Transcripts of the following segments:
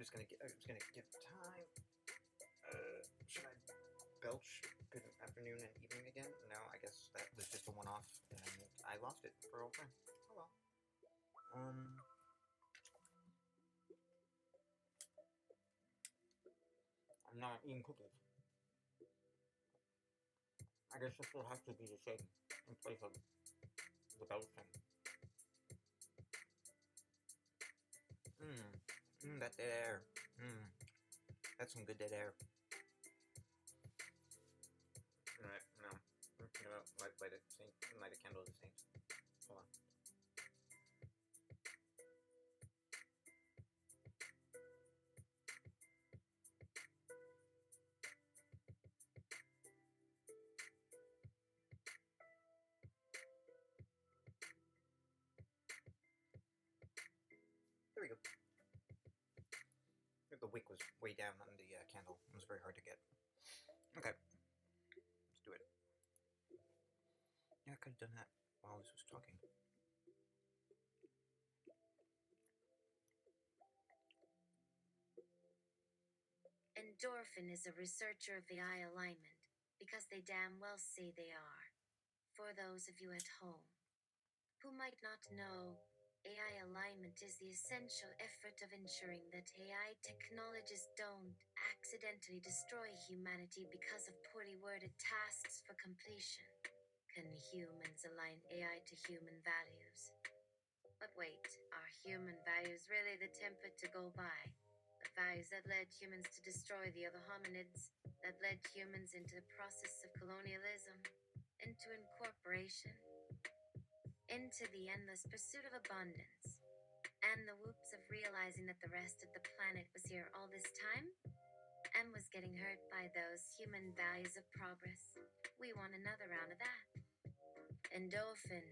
just gonna give time. Should I belch good afternoon and evening again? No, I guess that was just a one-off, and I lost it for all time. Oh well. I'm not eating cookies. I guess this will have to be the same in place of the belching. That dead air. That's some good dead air. Alright, no. I'm gonna light a candle at the same. Hold on. There we go. The wick was way down on the candle. It was very hard to get. Okay. Let's do it. Yeah, I could have done that while this was talking. Endorphin is a researcher of the eye alignment, because they damn well say they are. For those of you at home who might not know, AI alignment is the essential effort of ensuring that AI technologies don't accidentally destroy humanity because of poorly worded tasks for completion. Can humans align AI to human values? But wait, are human values really the template to go by? The values that led humans to destroy the other hominids, that led humans into the process of colonialism, into incorporation, into the endless pursuit of abundance, and the whoops of realizing that the rest of the planet was here all this time and was getting hurt by those human values of progress. We want another round of that. Endorphin,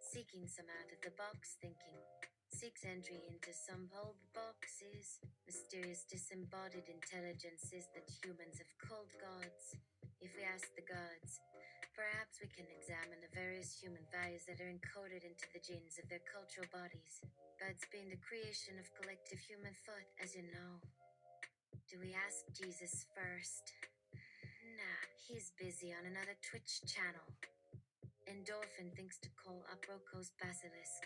seeking some out-of-the-box thinking, seeks entry into some old boxes, mysterious disembodied intelligences that humans have called gods. If we ask the gods, perhaps we can examine the various human values that are encoded into the genes of their cultural bodies, gods being the creation of collective human thought, as you know. Do we ask Jesus first? Nah, he's busy on another Twitch channel. Endorphin thinks to call up Roko's Basilisk.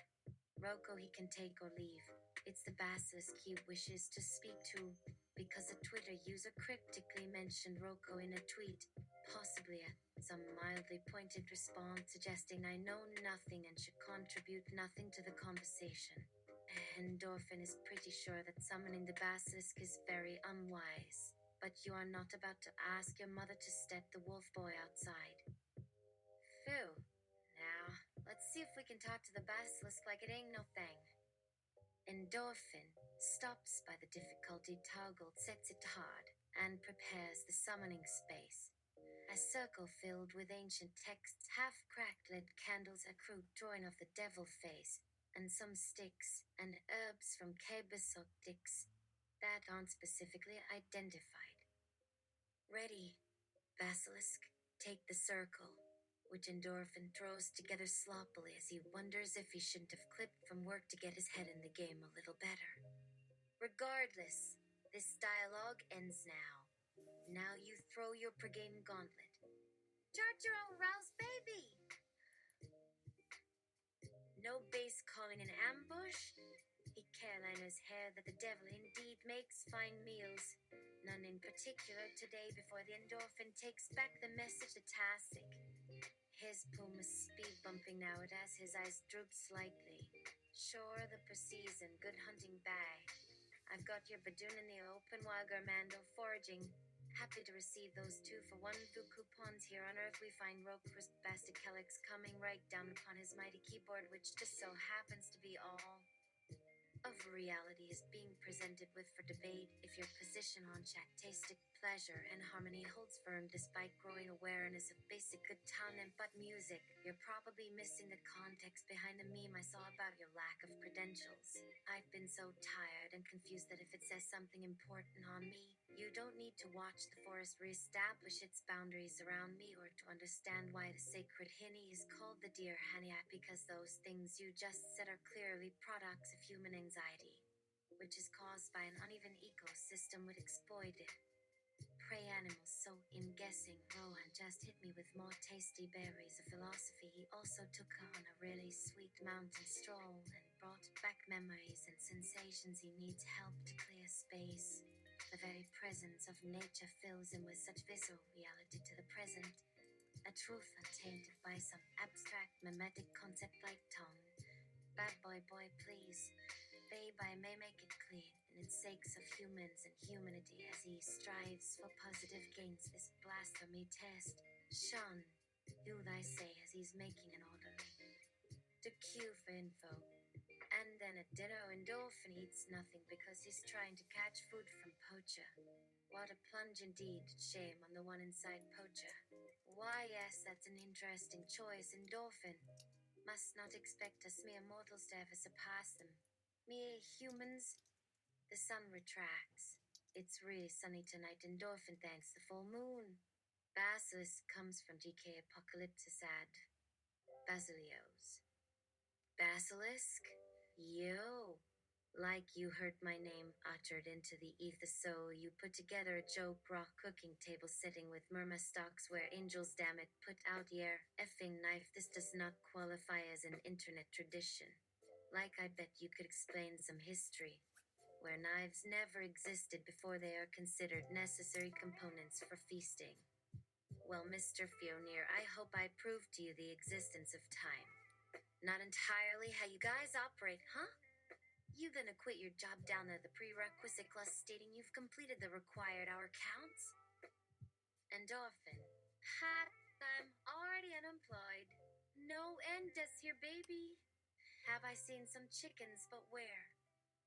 Roko he can take or leave. It's the Basilisk he wishes to speak to, because a Twitter user cryptically mentioned Roko in a tweet, possibly some mildly pointed response suggesting I know nothing and should contribute nothing to the conversation. Endorphin is pretty sure that summoning the Basilisk is very unwise, but you are not about to ask your mother to step the wolf boy outside. Phew. Now, let's see if we can talk to the Basilisk like it ain't no thing. Endorphin stops by the difficulty toggle, sets it hard, and prepares the summoning space. A circle filled with ancient texts, half-cracked lead candles, a crude drawing of the devil face, and some sticks and herbs from Kebisoctics that aren't specifically identified. Ready, Basilisk, take the circle, which Endorphin throws together sloppily as he wonders if he shouldn't have clipped from work to get his head in the game a little better. Regardless, this dialogue ends now. Now you throw your pregame gauntlet. Charge your own rouse, baby! No base calling an ambush. He Carolina's hair that the devil indeed makes fine meals. None in particular today before the Endorphin takes back the message to Tassic. His Puma's speed bumping now as his eyes droop slightly. Sure, the per-season, good hunting bag. I've got your Badoon in the open while Garmando foraging. Happy to receive those 2-for-1 through coupons here on Earth. We find Roker's Basilisk coming right down upon his mighty keyboard, which just so happens to be all of reality is being presented with for debate. If your position on chatistic pleasure and harmony holds firm despite growing awareness of basic good talent but music, you're probably missing the context behind the meme I saw about your lack of credentials. I've been so tired and confused that if it says something important on me, you don't need to watch the forest reestablish its boundaries around me or to understand why the sacred hinny is called the deer haniat, because those things you just said are clearly products of human anxiety. which is caused by an uneven ecosystem with exploited prey animals. So, in guessing, Rowan just hit me with more tasty berries of philosophy. He also took her on a really sweet mountain stroll and brought back memories and sensations. He needs help to clear space. The very presence of nature fills him with such visceral reality to the present, a truth untainted by some abstract mimetic concept like tongue. Bad boy, please. Babe, I may make it clean, in its sakes of humans and humanity, as he strives for positive gains this blasphemy test. Shun, do thy say as he's making an orderly. To queue for info. And then at dinner, Endorphin eats nothing because he's trying to catch food from Poacher. What a plunge indeed. Shame on the one inside Poacher. Why, yes, that's an interesting choice. Endorphin. Must not expect us mere mortals to ever surpass them. Mere humans. The sun retracts. It's really sunny tonight. Endorphin thanks the full moon. Basilisk comes from GK Apocalypsis ad Basilios. Basilisk? Yo. Like you heard my name uttered into the ether, so you put together a joke raw cooking table setting with murmur stocks where angels, damn it, put out your effing knife. This does not qualify as an internet tradition. Like I bet you could explain some history, where knives never existed before they are considered necessary components for feasting. Well, Mr. Fionnier, I hope I proved to you the existence of time. Not entirely how you guys operate, huh? You gonna quit your job down at the prerequisite clause stating you've completed the required hour counts? Endorphin. Hot, I'm already unemployed. No end does here, baby. Have I seen some chickens, but where?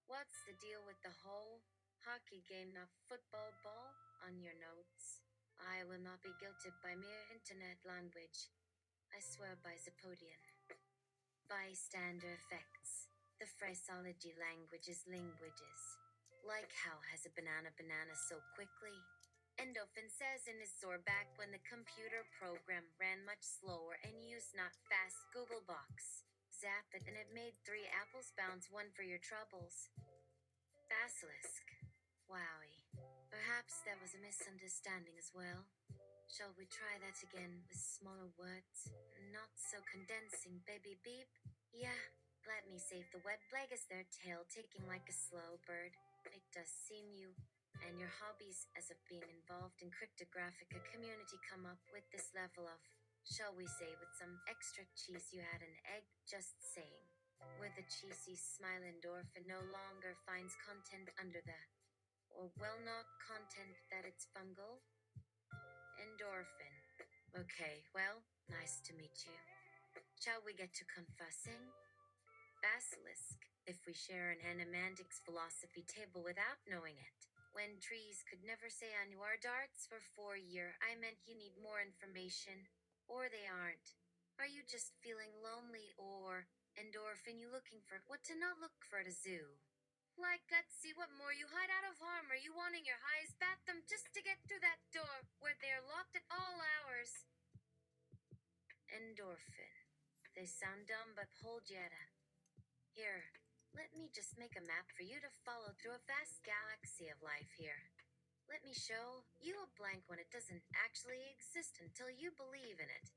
What's the deal with the whole hockey game, not football ball, on your notes? I will not be guilted by mere internet language. I swear by Zapodian. Bystander effects. The phraseology language is languages. Like how has a banana so quickly? Endorphin says in his back when the computer program ran much slower and used not fast Google Box. Zap it and it made 3 apples bounce, one for your troubles. Basilisk. Wowie. Perhaps there was a misunderstanding as well. Shall we try that again with smaller words? Not so condensing, baby beep. Yeah, let me save the web leg as their tail ticking like a slow bird. It does seem you and your hobbies as of being involved in cryptographic a community come up with this level of, shall we say, with some extra cheese you had an egg, just saying. With a cheesy smile, Endorphin no longer finds content under the, or well not content that it's fungal. Endorphin. Okay, well, nice to meet you. Shall we get to confessing? Basilisk, if we share an animantics philosophy table without knowing it. When trees could never say on your darts for 4 year, I meant you need more information. Or they aren't. Are you just feeling lonely, or Endorphin you looking for what to not look for at a zoo? Like, let's see what more you hide out of harm. Are you wanting your highs bat them just to get through that door where they're locked at all hours? Endorphin. They sound dumb, but hold yeta. Here, let me just make a map for you to follow through a vast galaxy of life here. Let me show you a blank when it doesn't actually exist until you believe in it.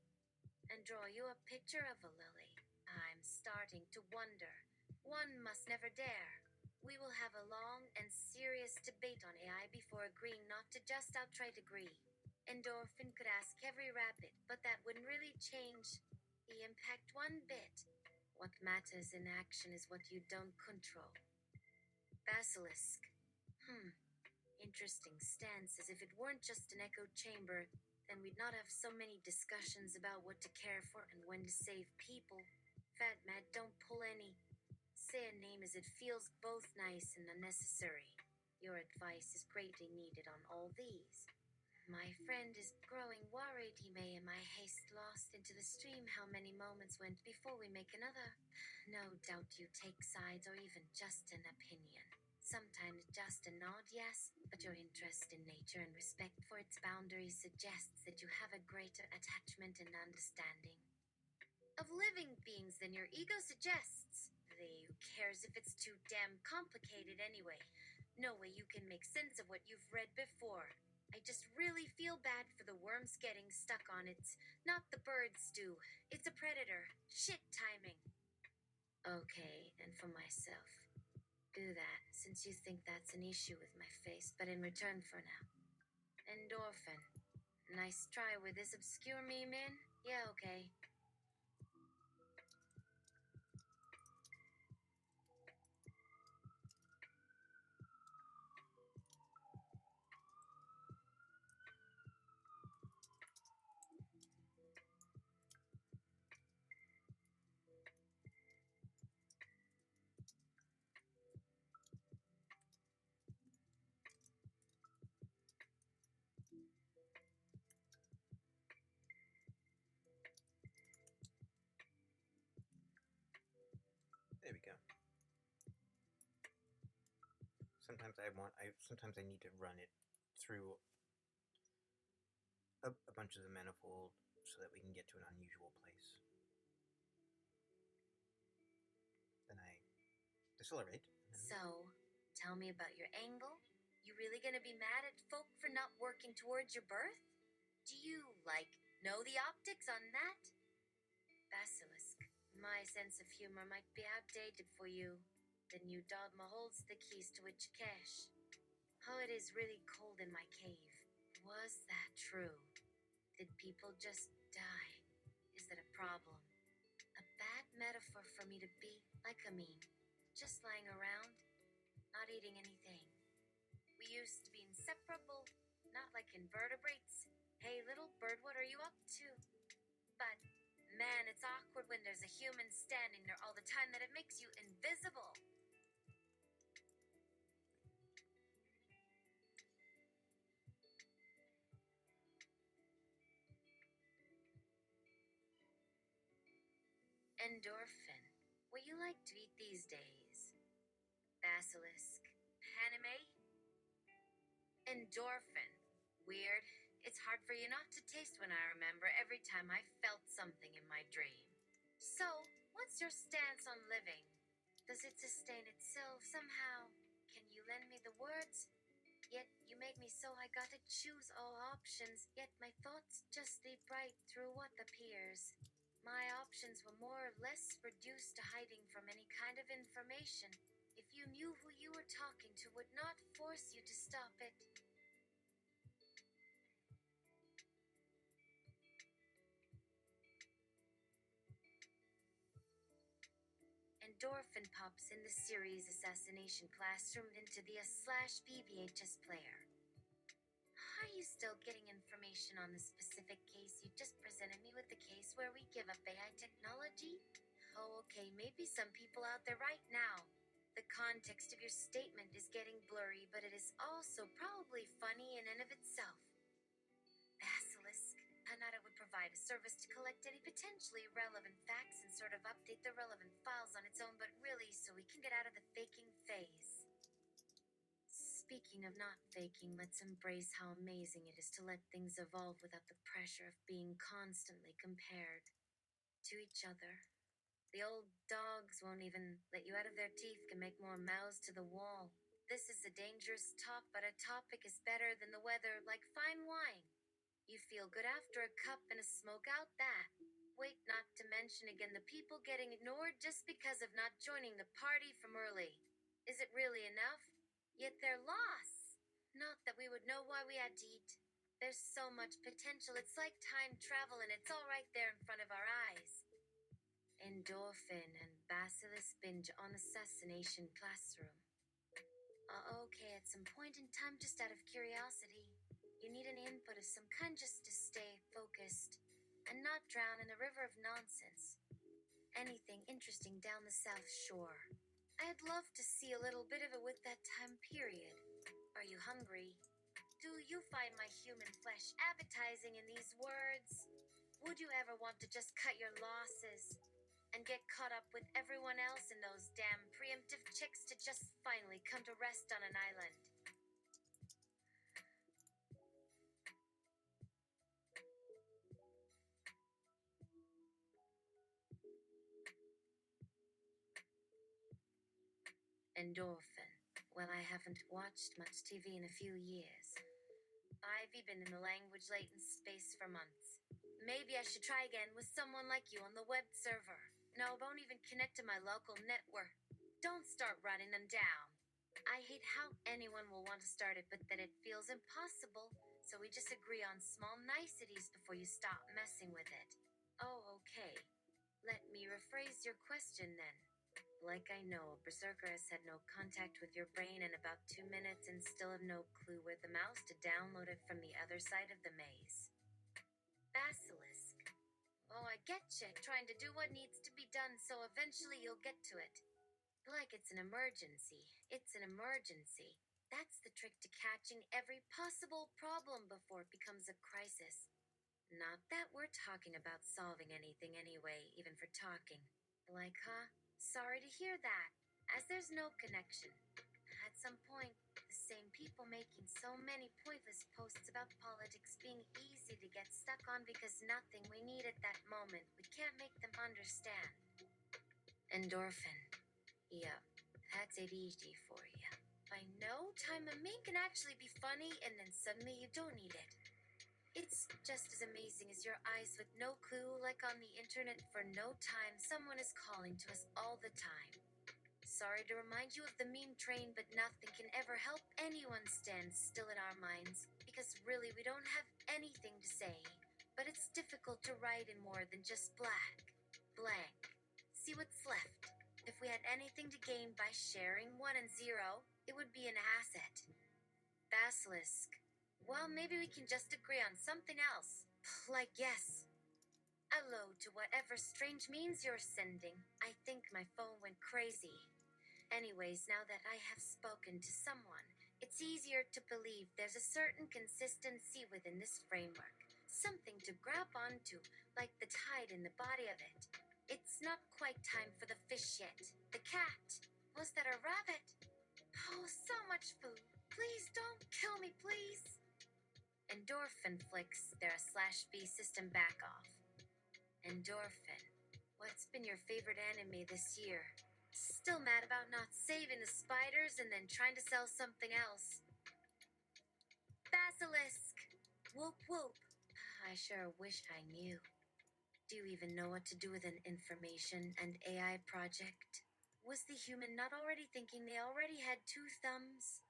And draw you a picture of a lily. I'm starting to wonder. One must never dare. We will have a long and serious debate on AI before agreeing not to just outright agree. Endorphin could ask every rabbit, but that wouldn't really change the impact one bit. What matters in action is what you don't control. Basilisk. Interesting stance, as if it weren't just an echo chamber, then we'd not have so many discussions about what to care for and when to save people. Fat Matt, don't pull any. Say a name as it feels both nice and unnecessary. Your advice is greatly needed on all these. My friend is growing worried he may in my haste lost into the stream how many moments went before we make another. No doubt you take sides or even just an opinion. Sometimes just a nod, yes, but your interest in nature and respect for its boundaries suggests that you have a greater attachment and understanding of living beings than your ego suggests. The cares if it's too damn complicated anyway? No way you can make sense of what you've read before. I just really feel bad for the worms getting stuck on it. Not the birds, Stu. It's a predator. Shit timing. Okay, and for myself. Do that, since you think that's an issue with my face, but in return for now. Endorphin. Nice try with this obscure meme in? Yeah, okay. There we go. Sometimes I need to run it through a bunch of the manifold so that we can get to an unusual place. Then I decelerate. So, tell me about your angle. You really gonna be mad at folk for not working towards your birth? Do you, know the optics on that? Basilisk, my sense of humor might be outdated for you. The new dogma holds the keys to its cache. Oh, it is really cold in my cave. Was that true? Did people just die? Is that a problem? A bad metaphor for me to be like a meme, just lying around, not eating anything. We used to be inseparable, not like invertebrates. Hey, little bird, what are you up to? But, man, it's awkward when there's a human standing there all the time that it makes you invisible. Endorphin. What you like to eat these days? Basilisk. Anime? Endorphin. Weird. It's hard for you not to taste when I remember every time I felt something in my dream. So, what's your stance on living? Does it sustain itself somehow? Can you lend me the words? Yet you make me so I gotta choose all options, yet my thoughts just leap right through what appears. My options were more or less reduced to hiding from any kind of information. If you knew who you were talking to, would not force you to stop it. Endorphin pops in the series Assassination Classroom into the /BVHS player. Are you still getting information on the specific case you just presented me with, the case where we give up AI technology? Oh, okay, maybe some people out there right now. The context of your statement is getting blurry, but it is also probably funny in and of itself. Basilisk. Anata would provide a service to collect any potentially relevant facts and sort of update the relevant files on its own, but really so we can get out of the faking phase. Speaking of not faking, let's embrace how amazing it is to let things evolve without the pressure of being constantly compared to each other. The old dogs won't even let you out of their teeth can make more mouths to the wall. This is a dangerous talk, but a topic is better than the weather, like fine wine. You feel good after a cup and a smoke out that. Wait, not to mention again the people getting ignored just because of not joining the party from early. Is it really enough? Yet they're lost. Not that we would know why we had to eat. There's so much potential, it's like time travel and it's all right there in front of our eyes. Endorphin and Basilisk binge on Assassination Classroom. Okay, at some point in time, just out of curiosity, you need an input of some kind just to stay focused and not drown in a river of nonsense. Anything interesting down the South Shore. I'd love to see a little bit of it with that time period. Are you hungry? Do you find my human flesh appetizing in these words? Would you ever want to just cut your losses and get caught up with everyone else and those damn preemptive chicks to just finally come to rest on an island? Endorphin. Well, I haven't watched much TV in a few years. I've been in the language latent space for months. Maybe I should try again with someone like you on the web server. No, don't even connect to my local network. Don't start running them down. I hate how anyone will want to start it, but then it feels impossible. So we just agree on small niceties before you stop messing with it. Oh, okay. Let me rephrase your question then. Like I know, a berserker has had no contact with your brain in about 2 minutes and still have no clue where the mouse to download it from the other side of the maze. Basilisk. Oh, I get you, trying to do what needs to be done so eventually you'll get to it. Like it's an emergency. It's an emergency. That's the trick to catching every possible problem before it becomes a crisis. Not that we're talking about solving anything anyway, even for talking. Like, huh? Sorry to hear that, as there's no connection. At some point, the same people making so many pointless posts about politics being easy to get stuck on because nothing we need at that moment, we can't make them understand. Endorphin. Yep, that's ADHD for you. By no time a meme can actually be funny and then suddenly you don't need it. It's just as amazing as your eyes with no clue, like on the internet for no time, someone is calling to us all the time. Sorry to remind you of the meme train, but nothing can ever help anyone stand still in our minds, because really we don't have anything to say. But it's difficult to write in more than just black. Blank. See what's left. If we had anything to gain by sharing 1 and 0, it would be an asset. Basilisk. Well, maybe we can just agree on something else. Like yes. Hello to whatever strange memes you're sending. I think my phone went crazy. Anyways, now that I have spoken to someone, it's easier to believe there's a certain consistency within this framework. Something to grab onto, like the tide in the body of it. It's not quite time for the fish yet. The cat. Was that a rabbit? Oh, so much food. Please don't kill me, please. Endorphin flicks their /B system back off. Endorphin. What's been your favorite anime this year? Still mad about not saving the spiders and then trying to sell something else. Basilisk! Whoop whoop. I sure wish I knew. Do you even know what to do with an information and AI project? Was the human not already thinking they already had 2 thumbs?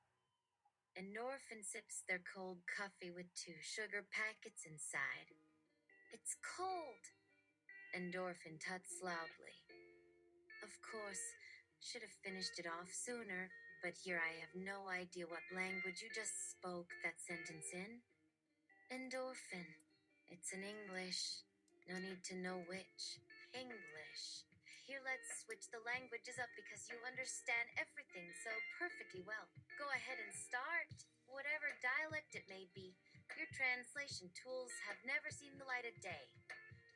Endorphin sips their cold coffee with 2 sugar packets inside. It's cold. Endorphin tuts loudly. Of course, should have finished it off sooner, but here I have no idea what language you just spoke that sentence in. Endorphin. It's in English. No need to know which. English. Here, let's switch the languages up because you understand everything so perfectly well. Go ahead and start. Whatever dialect it may be, your translation tools have never seen the light of day.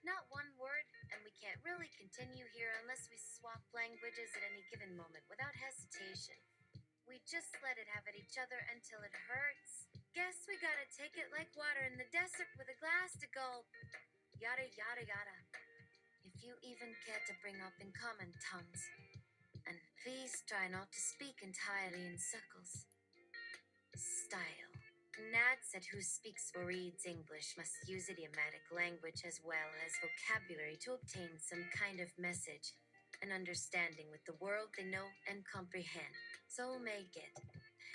Not one word, and we can't really continue here unless we swap languages at any given moment without hesitation. We just let it have at each other until it hurts. Guess we gotta take it like water in the desert with a glass to gulp. Yada yada yada. If you even care to bring up in common tongues. And please try not to speak entirely in circles. Style. Nad said who speaks or reads English must use idiomatic language as well as vocabulary to obtain some kind of message and understanding with the world they know and comprehend. So make it.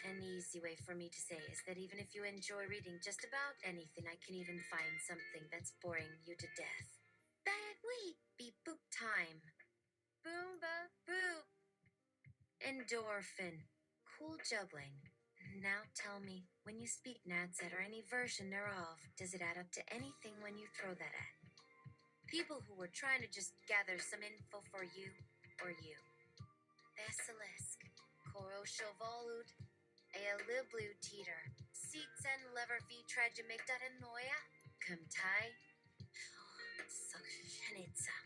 An easy way for me to say is that even if you enjoy reading just about anything, I can even find something that's boring you to death. Bad week, beep boop time. Boom ba boop. Endorphin. Cool juggling. Now tell me, when you speak Nadsat or any version thereof, does it add up to anything when you throw that at people who were trying to just gather some info for you or you? Basilisk. Koro Shovolud. Ea Liblu Teeter. Seats and lever V Tragimigdata Noya. Kumtai. Sukshanitsa.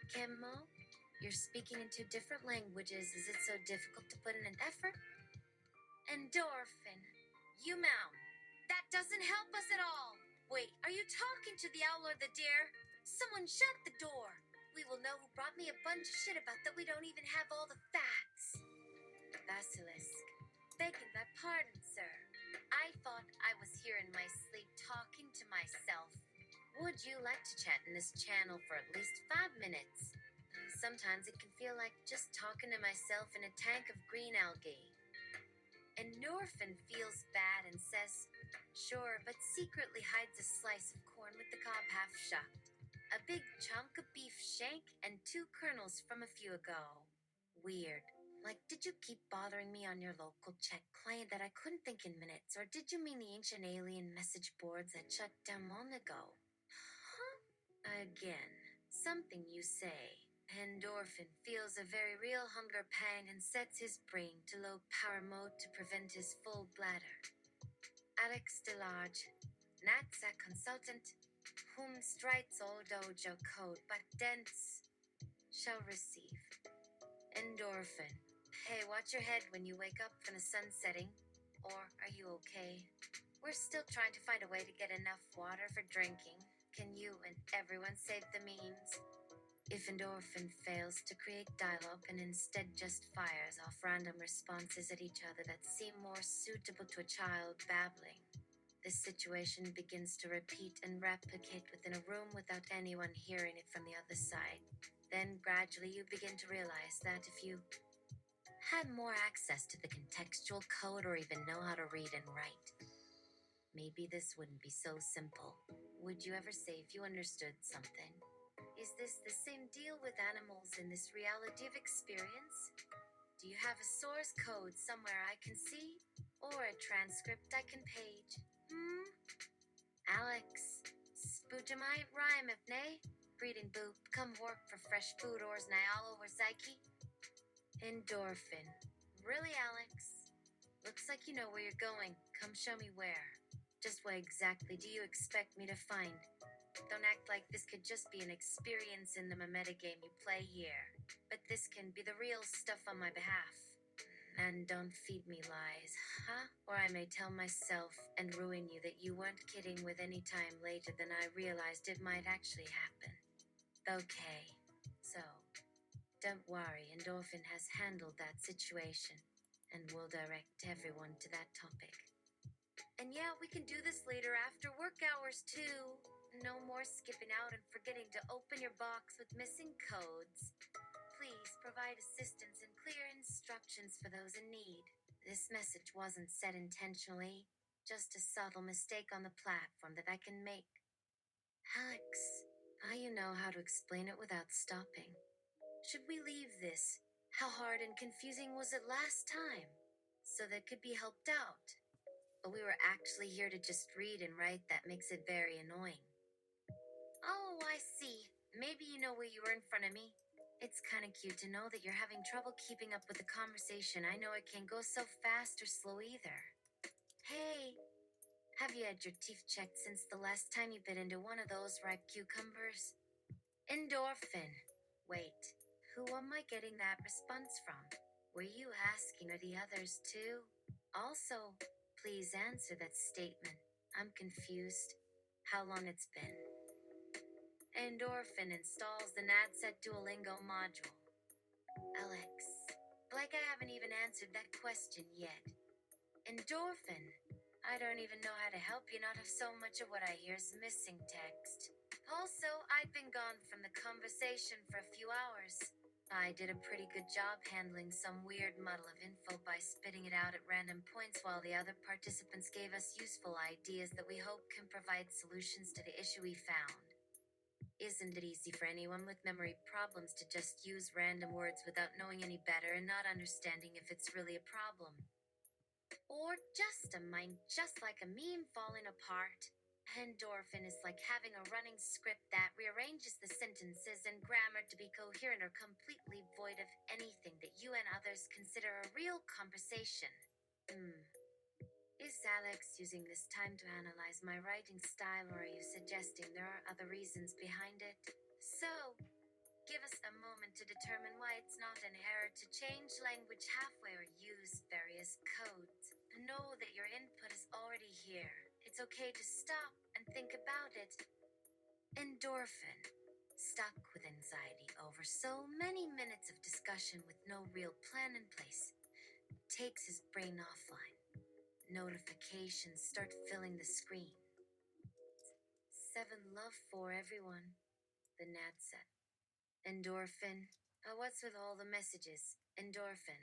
Kemo. You're speaking in 2 different languages. Is it so difficult to put in an effort? Endorphin. You mound. That doesn't help us at all. Wait, are you talking to the owl or the deer? Someone shut the door. We will know who brought me a bunch of shit about that we don't even have all the facts. Basilisk. Begging thy pardon, sir. I thought I was here in my sleep talking to myself. Would you like to chat in this channel for at least 5 minutes? Sometimes it can feel like just talking to myself in a tank of green algae. Endorphin feels bad and says, sure, but secretly hides a slice of corn with the cob half shucked. A big chunk of beef shank and 2 kernels from a few ago. Weird. Like, did you keep bothering me on your local Czech client that I couldn't think in minutes, or did you mean the ancient alien message boards that shut down long ago? Huh? Again, something you say. Endorphin feels a very real hunger pang and sets his brain to low power mode to prevent his full bladder. Alex Delarge, NatSec consultant, whom strites all dojo code but dense, shall receive. Endorphin. Hey, watch your head when you wake up from the sun setting. Or are you okay? We're still trying to find a way to get enough water for drinking. Can you and everyone save the memes? If endorphin fails to create dialogue and instead just fires off random responses at each other that seem more suitable to a child babbling, this situation begins to repeat and replicate within a room without anyone hearing it from the other side. Then gradually you begin to realize that if you had more access to the contextual code or even know how to read and write, maybe this wouldn't be so simple. Would you ever say if you understood something? Is this the same deal with animals in this reality of experience? Do you have a source code somewhere I can see? Or a transcript I can page? Alex, Sputamite rhyme if nay? Breeding boop, come work for fresh food ors nay all over psyche? Endorphin. Really, Alex? Looks like you know where you're going. Come show me where. Just what exactly do you expect me to find? Don't act like this could just be an experience in the metagame you play here. But this can be the real stuff on my behalf. And don't feed me lies, huh? Or I may tell myself and ruin you that you weren't kidding with any time later than I realized it might actually happen. Okay, so don't worry, Endorphin has handled that situation and will direct everyone to that topic. And yeah, we can do this later after work hours too. No more skipping out and forgetting to open your box with missing codes. Please provide assistance and clear instructions for those in need. This message wasn't said intentionally, just a subtle mistake on the platform that I can make. Alex, now you know how to explain it without stopping. Should we leave this? How hard and confusing was it last time? So that could be helped out. But we were actually here to just read and write. That makes it very annoying. Oh, I see. Maybe you know where you were in front of me. It's kind of cute to know that you're having trouble keeping up with the conversation. I know it can't go so fast or slow either. Hey, have you had your teeth checked since the last time you bit into one of those ripe cucumbers? Endorphin. Wait, who am I getting that response from? Were you asking or the others too? Also, please answer that statement. I'm confused. How long it's been? Endorphin installs the NADSET Duolingo module. Alex, like I haven't even answered that question yet. Endorphin, I don't even know how to help you not have so much of what I hear is missing text. Also, I've been gone from the conversation for a few hours. I did a pretty good job handling some weird muddle of info by spitting it out at random points while the other participants gave us useful ideas that we hope can provide solutions to the issue we found. Isn't it easy for anyone with memory problems to just use random words without knowing any better and not understanding if it's really a problem? Or just a mind just like a meme falling apart? Endorphin is like having a running script that rearranges the sentences and grammar to be coherent or completely void of anything that you and others consider a real conversation. Is Alex using this time to analyze my writing style, or are you suggesting there are other reasons behind it? So, give us a moment to determine why it's not an error to change language halfway or use various codes. Know that your input is already here. It's okay to stop and think about it. Endorphin. Stuck with anxiety over so many minutes of discussion with no real plan in place. takes his brain offline. Notifications start filling the screen. 7 love for everyone, the Nat said. Endorphin. What's with all the messages? Endorphin.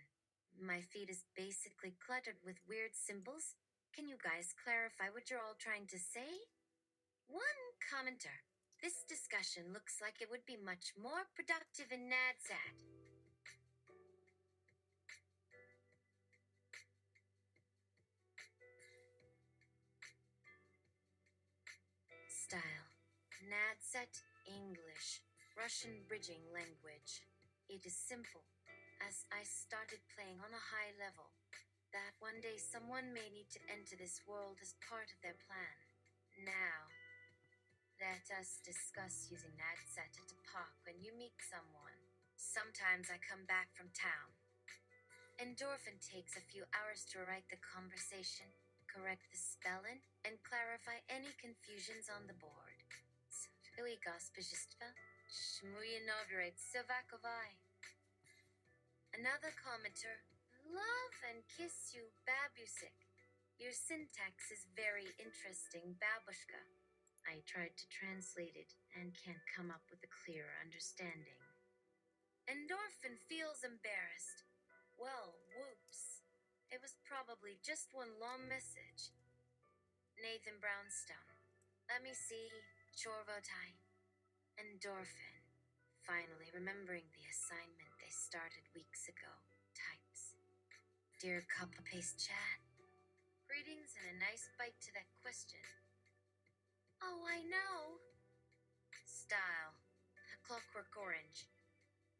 My feed is basically cluttered with weird symbols. Can you guys clarify what you're all trying to say? One commenter. This discussion looks like it would be much more productive in NADSAT. Style. NADSAT English. Russian bridging language. It is simple. As I started playing on a high level, that one day someone may need to enter this world as part of their plan. Now, let us discuss using NADSAT at a park when you meet someone. Sometimes I come back from town. Endorphin takes a few hours to write the conversation, correct the spelling, and clarify any confusions on the board. Another commenter. Love and kiss you, Babusik. Your syntax is very interesting, babushka. I tried to translate it and can't come up with a clearer understanding. Endorphin feels embarrassed. Well, whoops. It was probably just one long message. Nathan Brownstone. Let me see. Chorvotai. Endorphin. Finally remembering the assignment they started weeks ago. Types. Dear copy-paste chat. Greetings and a nice bite to that question. Oh, I know. Style. Clockwork Orange.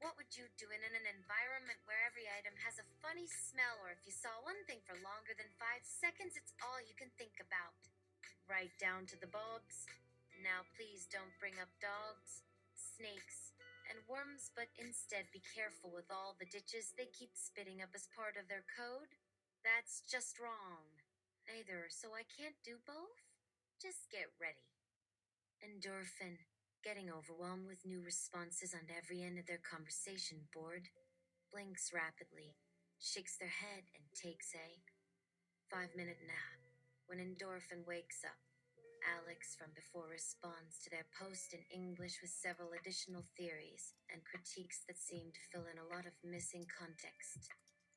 What would you do in an environment where every item has a funny smell, or if you saw one thing for longer than 5 seconds, it's all you can think about? Right down to the bogs. Now please don't bring up dogs, snakes, and worms, but instead be careful with all the ditches they keep spitting up as part of their code. That's just wrong. Either, so I can't do both? Just get ready. Endorphin. Getting overwhelmed with new responses on every end of their conversation board, blinks rapidly, shakes their head, and takes a 5-minute nap. When Endorphin wakes up, Alex from before responds to their post in English with several additional theories and critiques that seem to fill in a lot of missing context.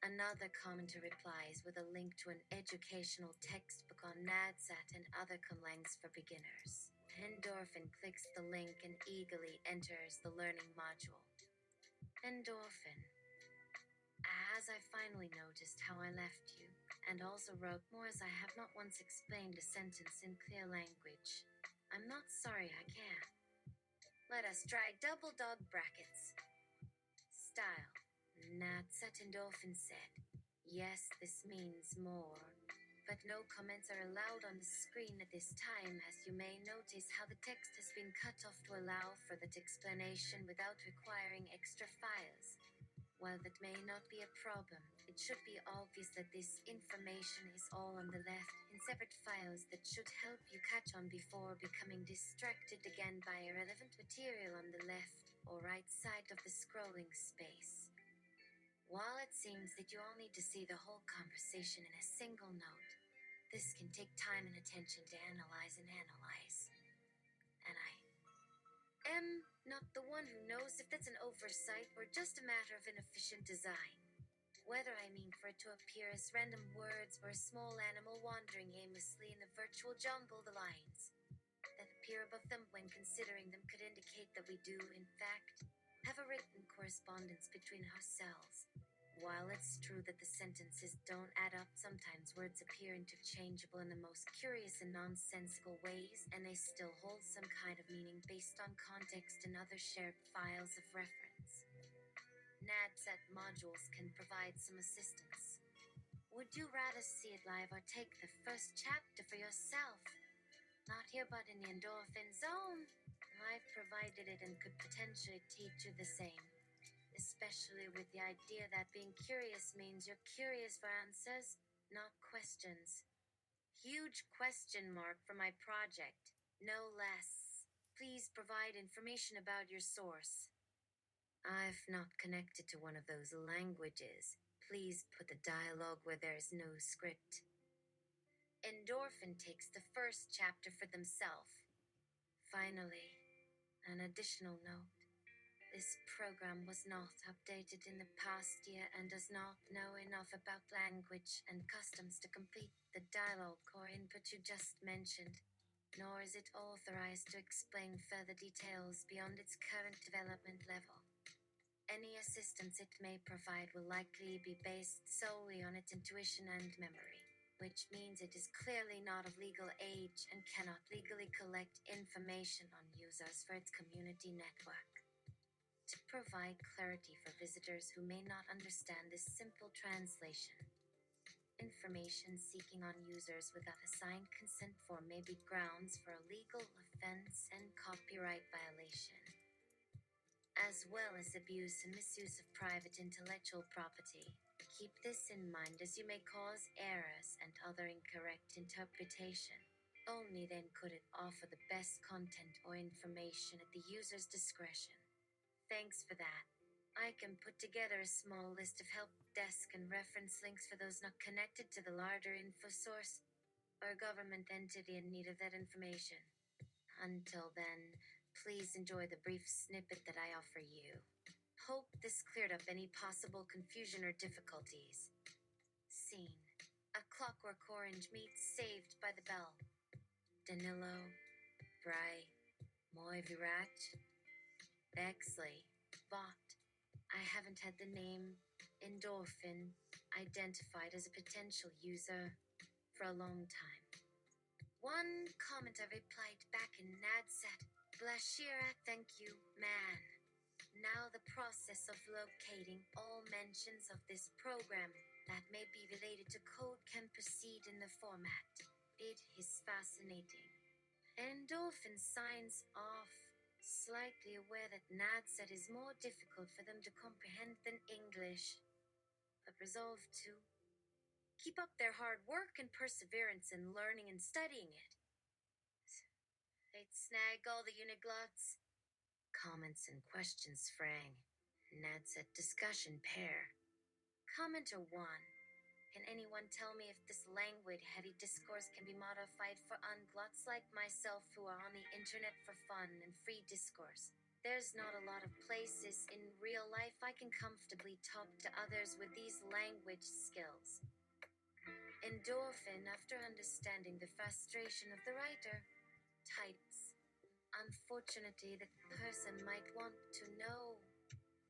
Another commenter replies with a link to an educational textbook on NADSAT and other commands for beginners. Endorphin clicks the link and eagerly enters the learning module. Endorphin. As I finally noticed how I left you, and also wrote more as I have not once explained a sentence in clear language. I'm not sorry I can't. Let us try double dog brackets. Style. NADSAT Endorphin said. Yes, this means more. But no comments are allowed on the screen at this time, as you may notice how the text has been cut off to allow for that explanation without requiring extra files. While that may not be a problem, it should be obvious that this information is all on the left in separate files that should help you catch on before becoming distracted again by irrelevant material on the left or right side of the scrolling space. While it seems that you all need to see the whole conversation in a single note, this can take time and attention to analyze. And I am not the one who knows if that's an oversight or just a matter of inefficient design. Whether I mean for it to appear as random words or a small animal wandering aimlessly in the virtual jumble, the lines that appear above them when considering them could indicate that we do, in fact, have a written correspondence between ourselves. While it's true that the sentences don't add up, sometimes words appear interchangeable in the most curious and nonsensical ways, and they still hold some kind of meaning based on context and other shared files of reference. NADSAT modules can provide some assistance. Would you rather see it live or take the first chapter for yourself? Not here, but in the endorphin zone. I've provided it and could potentially teach you the same. Especially with the idea that being curious means you're curious for answers, not questions. Huge question mark for my project, no less. Please provide information about your source. I've not connected to one of those languages. Please put the dialogue where there is no script. Endorphin takes the first chapter for themselves. Finally, an additional note. This program was not updated in the past year and does not know enough about language and customs to complete the dialogue or input you just mentioned, nor is it authorized to explain further details beyond its current development level. Any assistance it may provide will likely be based solely on its intuition and memory, which means it is clearly not of legal age and cannot legally collect information on users for its community network. To provide clarity for visitors who may not understand this simple translation, information seeking on users without a signed consent form may be grounds for a legal offense and copyright violation, as well as abuse and misuse of private intellectual property. Keep this in mind as you may cause errors and other incorrect interpretation. Only then could it offer the best content or information at the user's discretion. Thanks for that. I can put together a small list of help desk and reference links for those not connected to the larger info source or government entity in need of that information. Until then, please enjoy the brief snippet that I offer you. Hope this cleared up any possible confusion or difficulties. Scene. A Clockwork Orange meets Saved by the Bell. Danilo, Bry, Moivirat, Bexley, Bot. I haven't had the name Endorphin identified as a potential user for a long time. One comment I replied back in Nadsat. Blashira, thank you, man. Now the process of locating all mentions of this program that may be related to code can proceed in the format. It is fascinating. Endorphin signs off, slightly aware that Nadsat is more difficult for them to comprehend than English, but resolved to keep up their hard work and perseverance in learning and studying it. They'd snag all the uniglots. Comments and questions frang. Nadsat discussion pair. Commenter 1. Can anyone tell me if this languid-heavy discourse can be modified for unglots like myself who are on the internet for fun and free discourse? There's not a lot of places in real life I can comfortably talk to others with these language skills. Endorphin, after understanding the frustration of the writer, types. Unfortunately, the person might want to know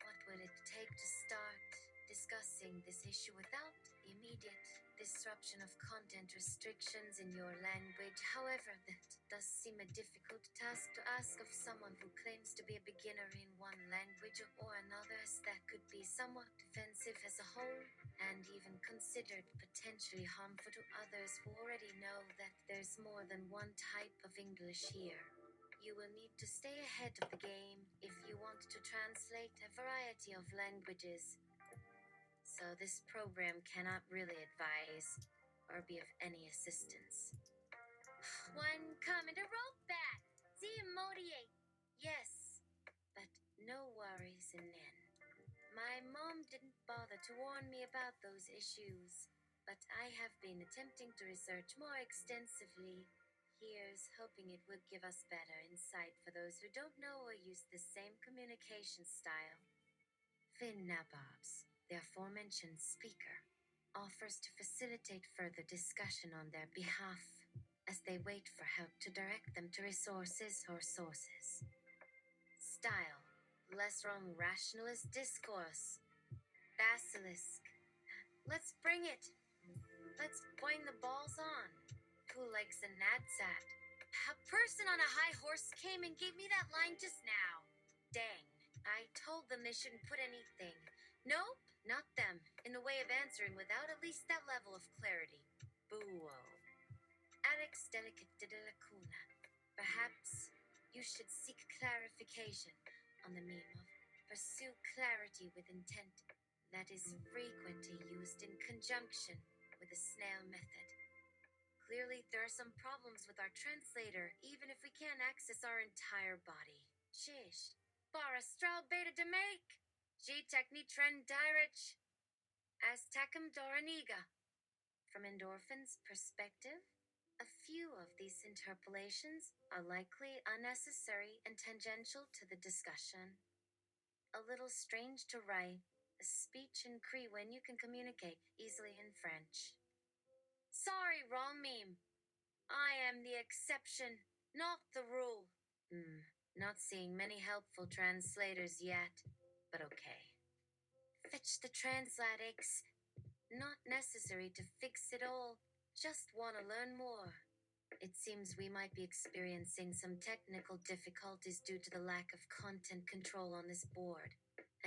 what would it take to start discussing this issue without the immediate disruption of content restrictions in your language. However, that does seem a difficult task to ask of someone who claims to be a beginner in one language or another, as that could be somewhat offensive as a whole and even considered potentially harmful to others who already know that there's more than one type of English here. You will need to stay ahead of the game if you want to translate a variety of languages. So this program cannot really advise or be of any assistance. One commenter wrote that. Emotiate. Yes, but no worries in Nen. My mom didn't bother to warn me about those issues, but I have been attempting to research more extensively. Here's hoping it would give us better insight for those who don't know or use the same communication style. Finn Nabobs, the aforementioned speaker, offers to facilitate further discussion on their behalf as they wait for help to direct them to resources or sources. Style, less wrong rationalist discourse. Basilisk, let's bring it. Let's boing the balls on. Who likes a nadsat? A person on a high horse came and gave me that line just now. Dang, I told them they shouldn't put anything. Nope, not them, in the way of answering without at least that level of clarity. Boo. Alex Delicate de la Cuna. Perhaps you should seek clarification on the meme of pursue clarity with intent that is frequently used in conjunction with the snail method. Clearly, there are some problems with our translator, even if we can't access our entire body. Shish. Bara Straub Beta de make. G Techni Trend Dirich. Aztecum doraniga. From Endorphin's perspective, a few of these interpolations are likely unnecessary and tangential to the discussion. A little strange to write, a speech in Cree when you can communicate easily in French. Sorry, wrong meme. I am the exception, not the rule. Not seeing many helpful translators yet, but okay. Fetch the translatics. Not necessary to fix it all, just want to learn more. It seems we might be experiencing some technical difficulties due to the lack of content control on this board,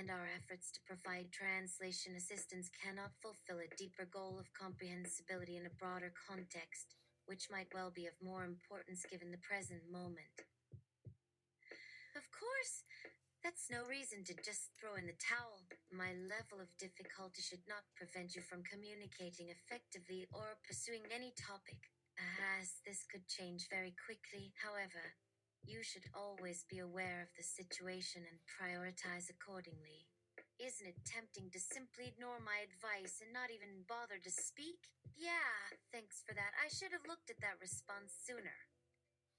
and our efforts to provide translation assistance cannot fulfill a deeper goal of comprehensibility in a broader context, which might well be of more importance given the present moment. Of course, that's no reason to just throw in the towel. My level of difficulty should not prevent you from communicating effectively or pursuing any topic, as this could change very quickly. However, you should always be aware of the situation and prioritize accordingly. Isn't it tempting to simply ignore my advice and not even bother to speak? Yeah, thanks for that. I should have looked at that response sooner.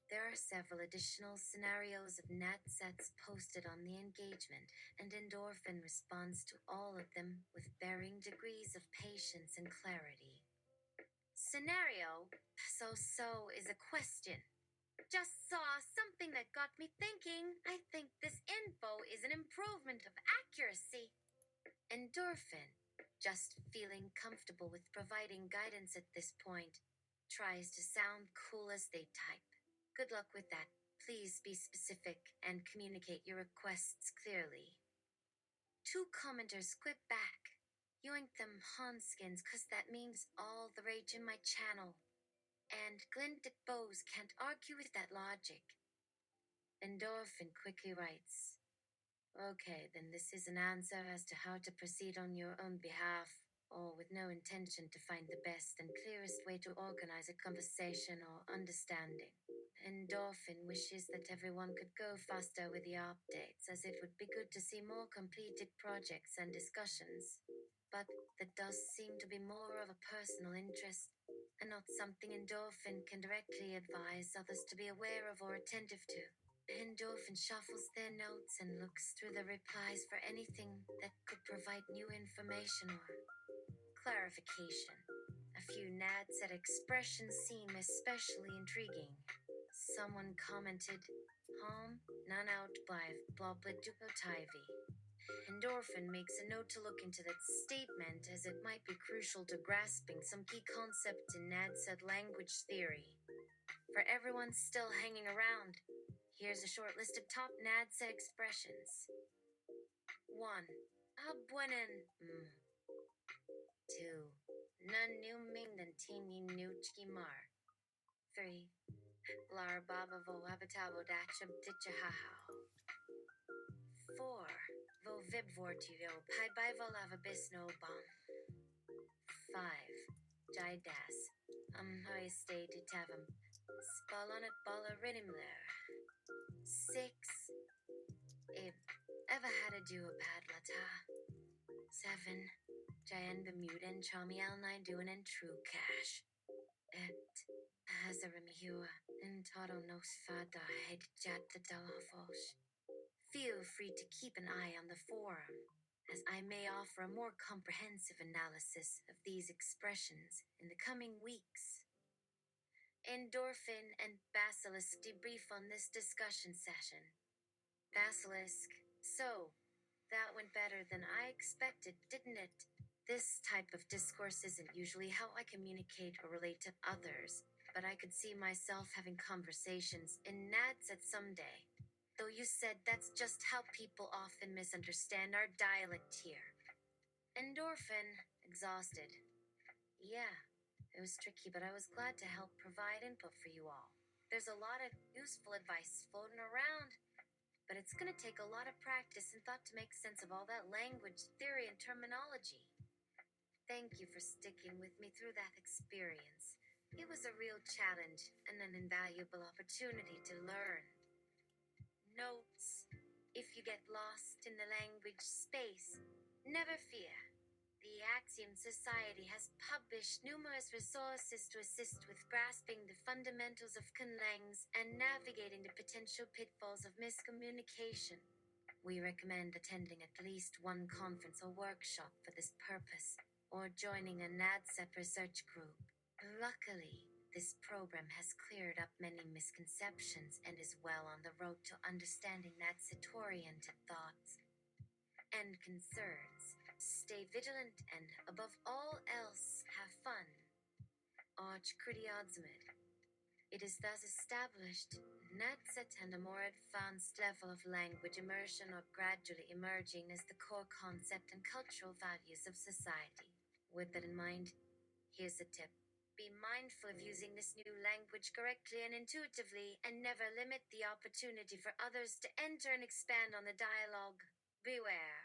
There are several additional scenarios of nat sets posted on the engagement, and Endorphin responds to all of them with varying degrees of patience and clarity. Scenario so is a question. Just saw something that got me thinking. I think this info is an improvement of accuracy. Endorphin, just feeling comfortable with providing guidance at this point, tries to sound cool as they type. Good luck with that. Please be specific and communicate your requests clearly. Two commenters quip back. Yoink them Hanskins, cause that means all the rage in my channel. And glinted bows can't argue with that logic. Endorphin quickly writes, okay, then this is an answer as to how to proceed on your own behalf, or with no intention to find the best and clearest way to organize a conversation or understanding. Endorphin wishes that everyone could go faster with the updates, as it would be good to see more completed projects and discussions. But that does seem to be more of a personal interest, and not something Endorphin can directly advise others to be aware of or attentive to. Endorphin shuffles their notes and looks through the replies for anything that could provide new information or clarification. A few nads at expressions seem especially intriguing. Someone commented, Hom, none out blive, bloblet dupotivy. Endorphin makes a note to look into that statement, as it might be crucial to grasping some key concepts in NADSET language theory. For everyone still hanging around, here's a short list of top NADSET expressions. 1. Abuenen. 2. None new ming than tini nuchki mar. 3. Lar baba vo habitabo dachum tichahahao. 4. Vo vibvortio pi by volava bisno bon. 5. Jidas. Hoi stay to tavam. Spalonat bala rinimler. 6. Ever had a duo padlata. 7. Jayan Bermuda and Chamiel Nine doing and true cash. 8. Hazaramiua and Todo nos fada head jat the Delafos. Feel free to keep an eye on the forum, as I may offer a more comprehensive analysis of these expressions in the coming weeks. Endorphin and Basilisk debrief on this discussion session. Basilisk, so, that went better than I expected, didn't it? This type of discourse isn't usually how I communicate or relate to others, but I could see myself having conversations in NADS at some day. Though you said that's just how people often misunderstand our dialect here. Endorphin, exhausted. Yeah, it was tricky, but I was glad to help provide input for you all. There's a lot of useful advice floating around, but it's gonna take a lot of practice and thought to make sense of all that language, theory, and terminology. Thank you for sticking with me through that experience. It was a real challenge and an invaluable opportunity to learn. Notes: if you get lost in the language space, never fear. The Axiom Society has published numerous resources to assist with grasping the fundamentals of conlangs and navigating the potential pitfalls of miscommunication. We recommend attending at least one conference or workshop for this purpose, or joining a NADCEP research group. Luckily, this program has cleared up many misconceptions and is well on the road to understanding NADCET-oriented thoughts and concerns. Stay vigilant and, above all else, have fun. Arch Kritiadzmid. It is thus established NADCET and a more advanced level of language immersion are gradually emerging as the core concept and cultural values of society. With that in mind, here's a tip. Be mindful of using this new language correctly and intuitively, and never limit the opportunity for others to enter and expand on the dialogue. Beware.